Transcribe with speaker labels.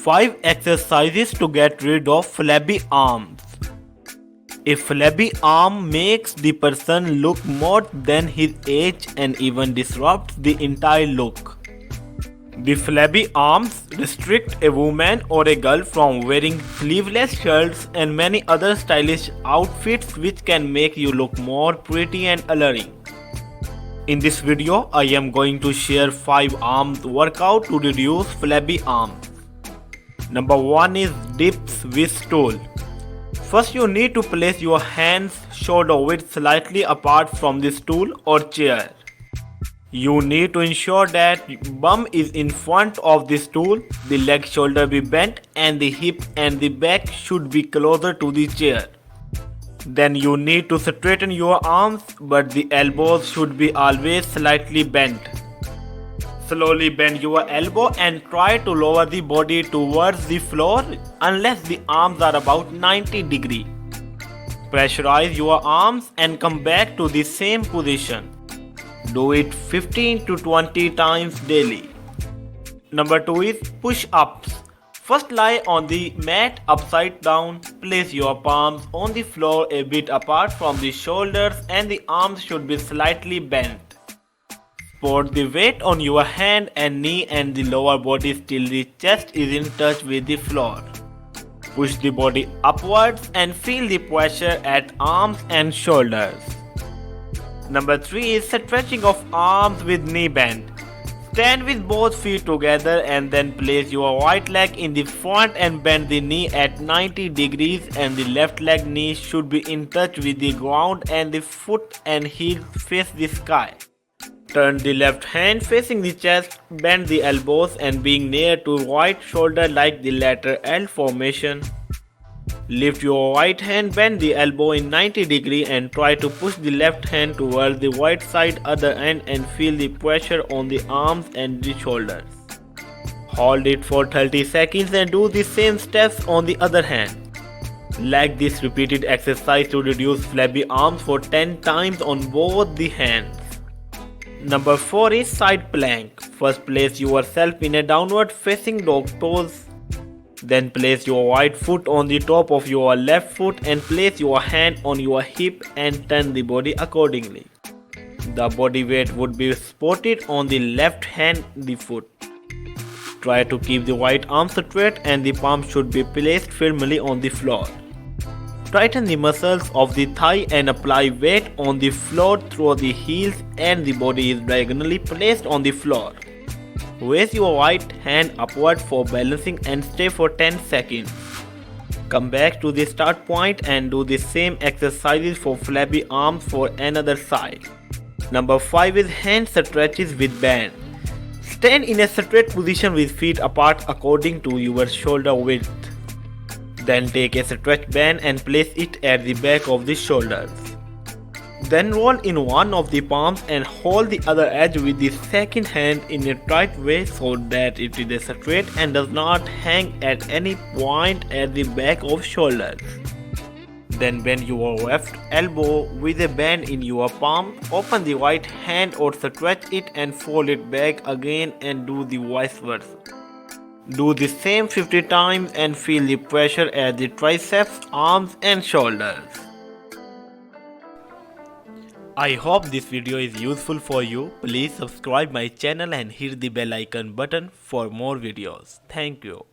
Speaker 1: 5 exercises to get rid of flabby arms. A flabby arm makes the person look more than his age and even disrupts the entire look. The flabby arms restrict a woman or a girl from wearing sleeveless shirts and many other stylish outfits which can make you look more pretty and alluring. In this video, I am going to share 5 arms workout to reduce flabby arms. Number 1 is dips with stool. First you need to place your hands shoulder width slightly apart from the stool or chair. You need to ensure that bum is in front of the stool, the leg shoulder be bent and the hip and the back should be closer to the chair. Then you need to straighten your arms but the elbows should be always slightly bent. Slowly bend your elbow and try to lower the body towards the floor unless the arms are about 90 degrees. Pressurize your arms and come back to the same position. Do it 15 to 20 times daily. Number 2 is push-ups. First lie on the mat upside down. Place your palms on the floor a bit apart from the shoulders and the arms should be slightly bent. Put the weight on your hand and knee and the lower body till the chest is in touch with the floor. Push the body upwards and feel the pressure at arms and shoulders. Number 3 is stretching of arms with knee bend. Stand with both feet together and then place your right leg in the front and bend the knee at 90 degrees and the left leg knee should be in touch with the ground and the foot and heel face the sky. Turn the left hand facing the chest, bend the elbows and being near to right shoulder like the letter L formation. Lift your right hand, bend the elbow in 90 degrees and try to push the left hand towards the right side other end and feel the pressure on the arms and the shoulders. Hold it for 30 seconds and do the same steps on the other hand. Like this repeated exercise to reduce flabby arms for 10 times on both the hands. Number 4 is side plank. First place yourself in a downward facing dog pose. Then place your right foot on the top of your left foot and place your hand on your hip and turn the body accordingly. The body weight would be supported on the left hand, the foot. Try to keep the right arm straight and the palm should be placed firmly on the floor. Tighten the muscles of the thigh and apply weight on the floor through the heels and the body is diagonally placed on the floor. Raise your right hand upward for balancing and stay for 10 seconds. Come back to the start point and do the same exercises for flabby arms for another side. Number 5 is hand stretches with band. Stand in a straight position with feet apart according to your shoulder width. Then take a stretch band and place it at the back of the shoulders. Then roll in one of the palms and hold the other edge with the second hand in a tight way so that it is straight and does not hang at any point at the back of shoulders. Then bend your left elbow with a band in your palm, open the right hand or stretch it and fold it back again and do the vice versa. Do the same 50 times and feel the pressure at the triceps, arms and shoulders. I hope this video is useful for you. Please subscribe my channel and hit the bell icon button for more videos. Thank you.